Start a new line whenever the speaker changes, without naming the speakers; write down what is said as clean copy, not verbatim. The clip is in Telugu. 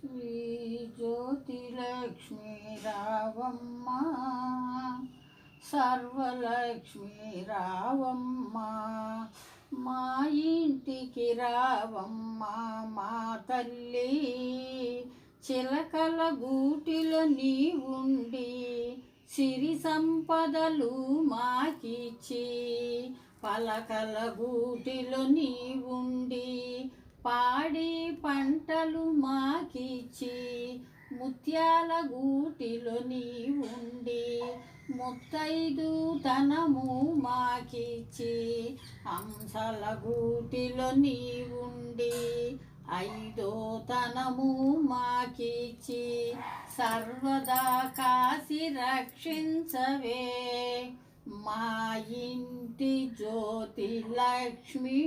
శ్రీ జ్యోతిలక్ష్మీ రావమ్మ, సర్వలక్ష్మీ రావమ్మ, మా ఇంటికి రావమ్మ మా తల్లి. చిలకల గూటిలో నీ ఉండి సిరి సంపదలు మాకిచ్చి, పలకల గూటిలో నీ ఉండి పాడి పంటలు మాకిచ్చి, ముత్యాల గూటిలో నీ ఉండి ముత్తైదు తనము మాకిచ్చి, హంసల గూటిలో నీ ఉండి ఐదో తనము మాకిచ్చి, సర్వదా కాసి రక్షించవే మా ఇంటి జ్యోతి లక్ష్మి.